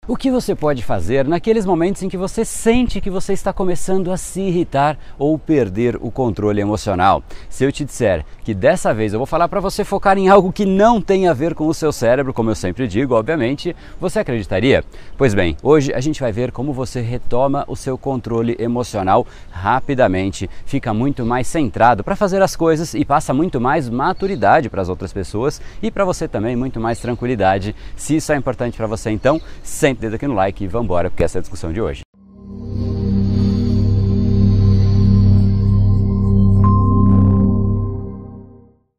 O que você pode fazer naqueles momentos em que você sente que você está começando a se irritar ou perder o controle emocional? Se eu te disser que dessa vez eu vou falar para você focar em algo que não tem a ver com o seu cérebro, como eu sempre digo, obviamente, você acreditaria? Pois bem, hoje a gente vai ver como você retoma o seu controle emocional rapidamente, fica muito mais centrado para fazer as coisas e passa muito mais maturidade para as outras pessoas e para você também muito mais tranquilidade. Se isso é importante para você, então sente o dedo aqui no like e vamos embora, porque essa é a discussão de hoje.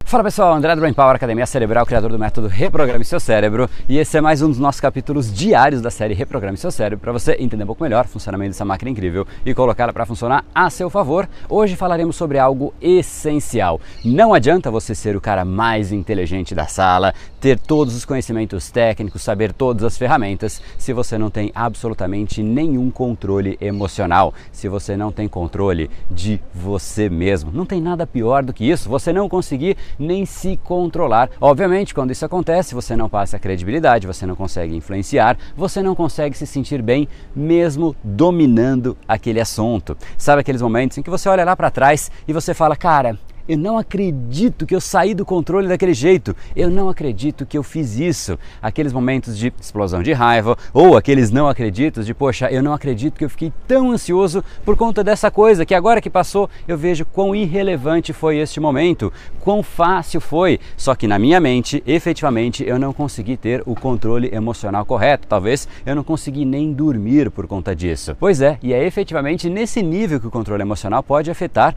Fala pessoal, André do Brain Power, Academia Cerebral, criador do método Reprograme Seu Cérebro, e esse é mais um dos nossos capítulos diários da série Reprograme Seu Cérebro, para você entender um pouco melhor o funcionamento dessa máquina incrível e colocá-la para funcionar a seu favor. Hoje falaremos sobre algo essencial. Não adianta você ser o cara mais inteligente da sala, ter todos os conhecimentos técnicos, saber todas as ferramentas, se você não tem absolutamente nenhum controle emocional, se você não tem controle de você mesmo. Não tem nada pior do que isso, você não conseguir nem se controlar. Obviamente, quando isso acontece, você não passa credibilidade, você não consegue influenciar, você não consegue se sentir bem mesmo dominando aquele assunto. Sabe aqueles momentos em que você olha lá para trás e você fala, cara, eu não acredito que eu saí do controle daquele jeito, eu não acredito que eu fiz isso. Aqueles momentos de explosão de raiva ou aqueles não acreditos de, poxa, eu não acredito que eu fiquei tão ansioso por conta dessa coisa que agora que passou eu vejo quão irrelevante foi este momento, quão fácil foi. Só que na minha mente, efetivamente, eu não consegui ter o controle emocional correto. Talvez eu não consegui nem dormir por conta disso. Pois é, e é efetivamente nesse nível que o controle emocional pode afetar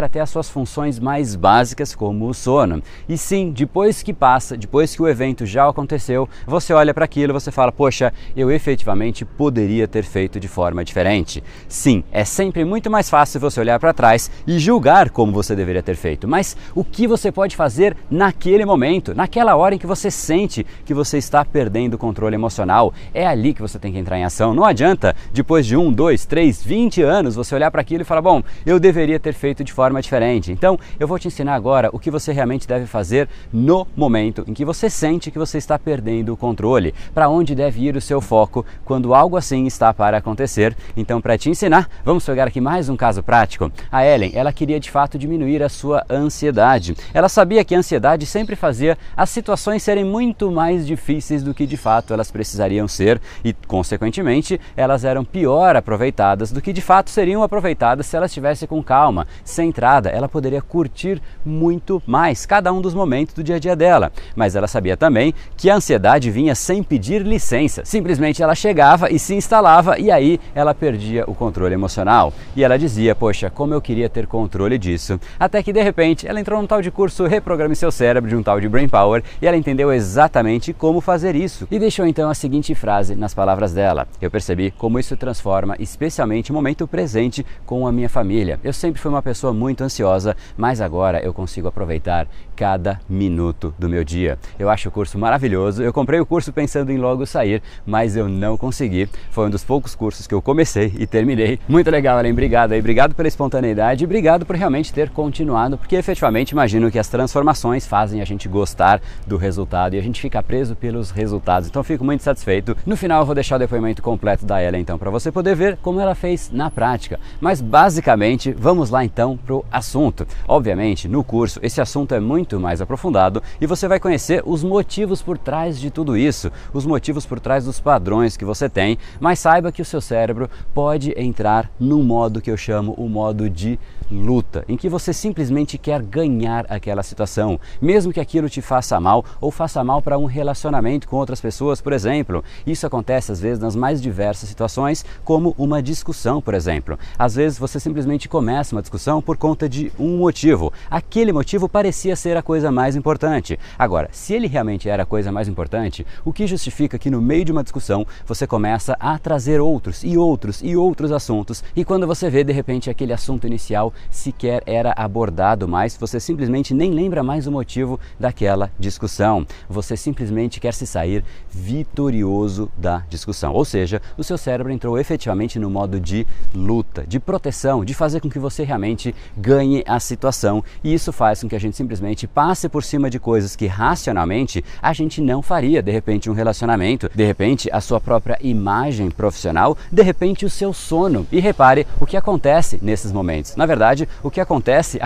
até as suas funções mais básicas como o sono. E sim, depois que passa, depois que o evento já aconteceu, você olha para aquilo e você fala, poxa, eu efetivamente poderia ter feito de forma diferente. Sim, é sempre muito mais fácil você olhar para trás e julgar como você deveria ter feito, mas o que você pode fazer naquele momento, naquela hora em que você sente que você está perdendo o controle emocional, é ali que você tem que entrar em ação. Não adianta, depois de 1, 2, 3, 20 anos, você olhar para aquilo e falar, bom, eu deveria ter feito de forma diferente. Então, eu vou te ensinar agora o que você realmente deve fazer no momento em que você sente que você está perdendo o controle, para onde deve ir o seu foco quando algo assim está para acontecer. Então, para te ensinar, vamos pegar aqui mais um caso prático. A Ellen, ela queria de fato diminuir a sua ansiedade. Ela sabia que a ansiedade sempre fazia as situações serem muito mais difíceis do que de fato elas precisariam ser e, consequentemente, elas eram pior aproveitadas do que de fato seriam aproveitadas se ela estivesse com calma, centrada. Ela poderia curtir muito mais cada um dos momentos do dia a dia dela. Mas ela sabia também que a ansiedade vinha sem pedir licença. Simplesmente ela chegava e se instalava e aí ela perdia o controle emocional. E ela dizia, poxa, como eu queria ter controle disso. Até que de repente ela entrou num tal de curso Reprograme Seu Cérebro, de um tal de Brain Power, e ela entendeu exatamente como fazer isso. E deixou então a seguinte frase nas palavras dela: eu percebi como isso transforma especialmente o momento presente com a minha família. Eu sempre fui uma pessoa muito ansiosa, mas agora eu consigo aproveitar cada minuto do meu dia. Eu acho o curso maravilhoso, eu comprei o curso pensando em logo sair, mas eu não consegui. Foi um dos poucos cursos que eu comecei e terminei. Muito legal, Ellen, obrigado aí, obrigado pela espontaneidade e obrigado por realmente ter continuado, porque efetivamente imagino que as transformações fazem a gente gostar do resultado e a gente fica preso pelos resultados, então eu fico muito satisfeito. No final eu vou deixar o depoimento completo da Ellen então para você poder ver como ela fez na prática, mas basicamente vamos lá então pro assunto. Obviamente, no curso, esse assunto é muito mais aprofundado e você vai conhecer os motivos por trás de tudo isso, os motivos por trás dos padrões que você tem, mas saiba que o seu cérebro pode entrar num modo que eu chamo o modo de luta, em que você simplesmente quer ganhar aquela situação, mesmo que aquilo te faça mal ou faça mal para um relacionamento com outras pessoas, por exemplo. Isso acontece às vezes nas mais diversas situações, como uma discussão, por exemplo. Às vezes você simplesmente começa uma discussão por conta de um motivo. Aquele motivo parecia ser a coisa mais importante. Agora, se ele realmente era a coisa mais importante, o que justifica que no meio de uma discussão você começa a trazer outros e outros e outros assuntos e quando você vê, de repente, aquele assunto inicial sequer era abordado mais, você simplesmente nem lembra mais o motivo daquela discussão. Você simplesmente quer se sair vitorioso da discussão. Ou seja, o seu cérebro entrou efetivamente no modo de luta, de proteção, de fazer com que você realmente ganhe a situação. E isso faz com que a gente simplesmente passe por cima de coisas que racionalmente a gente não faria. De repente um relacionamento, de repente a sua própria imagem profissional, de repente o seu sono. E repare o que acontece nesses momentos. Na verdade, o que acontece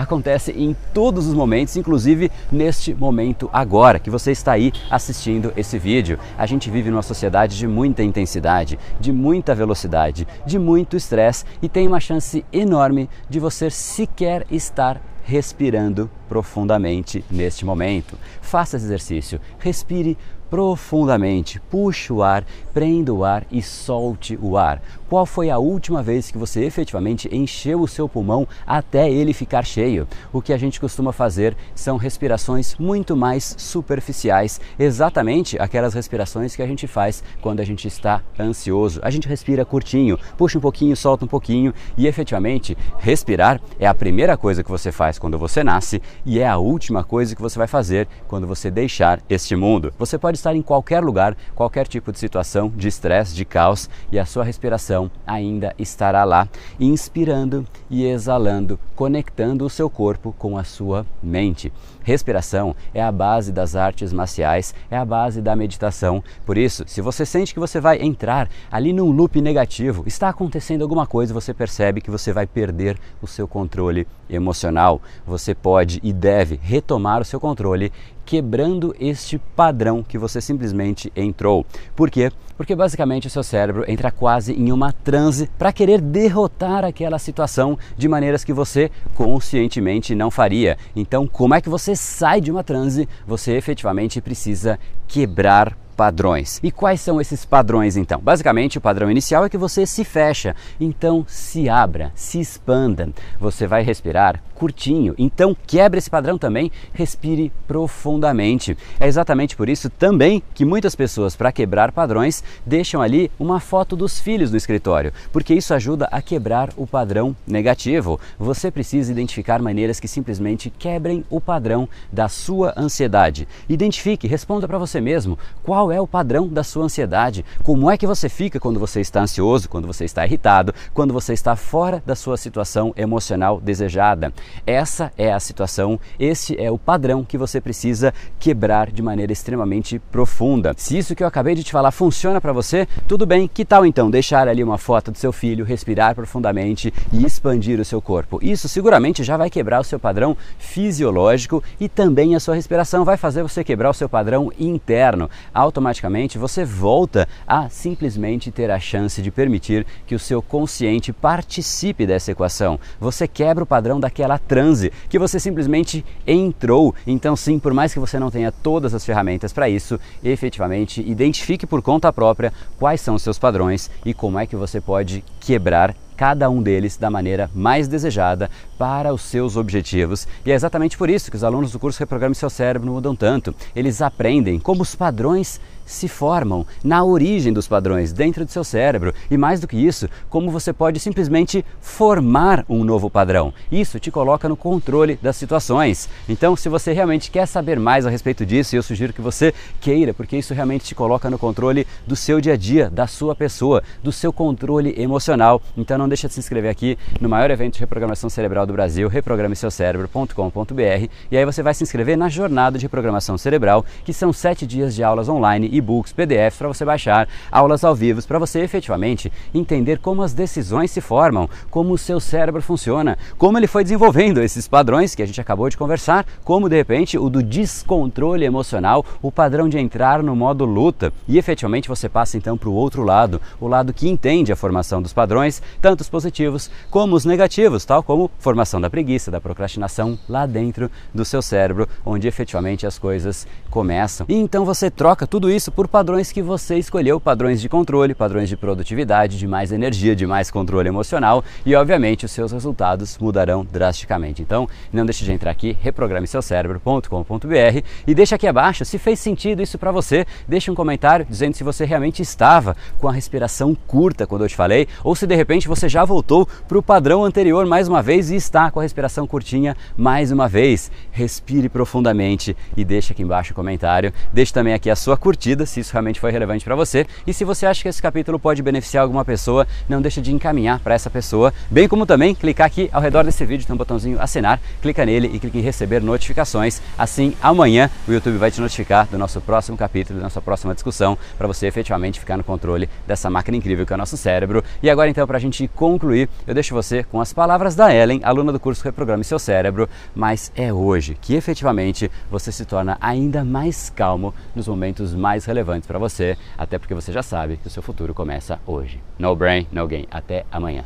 em todos os momentos, inclusive neste momento agora, que você está aí assistindo esse vídeo. A gente vive numa sociedade de muita intensidade, de muita velocidade, de muito estresse e tem uma chance enorme de você sequer estar respirando profundamente neste momento. Faça esse exercício, respire profundamente, puxe o ar, prenda o ar e solte o ar. Qual foi a última vez que você efetivamente encheu o seu pulmão até ele ficar cheio? O que a gente costuma fazer são respirações muito mais superficiais, exatamente aquelas respirações que a gente faz quando a gente está ansioso. A gente respira curtinho, puxa um pouquinho, solta um pouquinho e efetivamente respirar é a primeira coisa que você faz quando você nasce e é a última coisa que você vai fazer quando você deixar este mundo. Você pode estar em qualquer lugar, qualquer tipo de situação, de estresse, de caos e a sua respiração ainda estará lá, inspirando e exalando, conectando o seu corpo com a sua mente. Respiração é a base das artes marciais, é a base da meditação. Por isso, se você sente que você vai entrar ali num loop negativo, está acontecendo alguma coisa, você percebe que você vai perder o seu controle emocional. Você pode e deve retomar o seu controle quebrando este padrão que você simplesmente entrou. Por quê? Porque basicamente o seu cérebro entra quase em uma transe para querer derrotar aquela situação de maneiras que você conscientemente não faria. Então, como é que você sai de uma transe? Você efetivamente precisa quebrar padrões. E quais são esses padrões então? Basicamente o padrão inicial é que você se fecha, então se abra, se expanda. Você vai respirar curtinho, então quebre esse padrão também, respire profundamente. É exatamente por isso também que muitas pessoas, para quebrar padrões, deixam ali uma foto dos filhos no escritório, porque isso ajuda a quebrar o padrão negativo. Você precisa identificar maneiras que simplesmente quebrem o padrão da sua ansiedade. Identifique, responda para você mesmo, qual é o padrão da sua ansiedade? Como é que você fica quando você está ansioso, quando você está irritado, quando você está fora da sua situação emocional desejada? Essa é a situação, esse é o padrão que você precisa quebrar de maneira extremamente profunda. Se isso que eu acabei de te falar funciona para você, tudo bem, que tal então deixar ali uma foto do seu filho, respirar profundamente e expandir o seu corpo? Isso seguramente já vai quebrar o seu padrão fisiológico e também a sua respiração vai fazer você quebrar o seu padrão interno. Automaticamente você volta a simplesmente ter a chance de permitir que o seu consciente participe dessa equação. Você quebra o padrão daquela transe que você simplesmente entrou. Então sim, por mais que você não tenha todas as ferramentas para isso, efetivamente identifique por conta própria quais são os seus padrões e como é que você pode quebrar cada um deles da maneira mais desejada para os seus objetivos. E é exatamente por isso que os alunos do curso Reprograme Seu Cérebro mudam tanto. Eles aprendem como os padrões se formam, na origem dos padrões dentro do seu cérebro e mais do que isso, como você pode simplesmente formar um novo padrão. Isso te coloca no controle das situações. Então, se você realmente quer saber mais a respeito disso, eu sugiro que você queira, porque isso realmente te coloca no controle do seu dia a dia, da sua pessoa, do seu controle emocional. Então não deixa de se inscrever aqui no maior evento de reprogramação cerebral do Brasil, reprogrameseucerebro.com.br, e aí você vai se inscrever na jornada de reprogramação cerebral, que são 7 dias de aulas online, e-books, PDFs para você baixar, aulas ao vivo para você efetivamente entender como as decisões se formam, como o seu cérebro funciona, como ele foi desenvolvendo esses padrões que a gente acabou de conversar, como de repente o do descontrole emocional, o padrão de entrar no modo luta e efetivamente você passa então para o outro lado, o lado que entende a formação dos padrões, tanto os positivos como os negativos, tal como formação da preguiça, da procrastinação lá dentro do seu cérebro, onde efetivamente as coisas começam. E então você troca tudo isso por padrões que você escolheu, padrões de controle, padrões de produtividade, de mais energia, de mais controle emocional e obviamente os seus resultados mudarão drasticamente. Então não deixe de entrar aqui, reprogrameseucerebro.com.br e deixa aqui abaixo se fez sentido isso para você, deixa um comentário dizendo se você realmente estava com a respiração curta quando eu te falei ou se de repente você você já voltou para o padrão anterior mais uma vez e está com a respiração curtinha mais uma vez. Respire profundamente e deixe aqui embaixo o comentário. Deixe também aqui a sua curtida, se isso realmente foi relevante para você. E se você acha que esse capítulo pode beneficiar alguma pessoa, não deixe de encaminhar para essa pessoa. Bem como também clicar aqui ao redor desse vídeo, tem um botãozinho assinar, clica nele e clique em receber notificações. Assim, amanhã o YouTube vai te notificar do nosso próximo capítulo, da nossa próxima discussão, para você efetivamente ficar no controle dessa máquina incrível que é o nosso cérebro. E agora então, para a gente concluir, eu deixo você com as palavras da Ellen, aluna do curso Reprograme Seu Cérebro, mas é hoje que efetivamente você se torna ainda mais calmo nos momentos mais relevantes para você, até porque você já sabe que o seu futuro começa hoje. No brain, no gain. Até amanhã.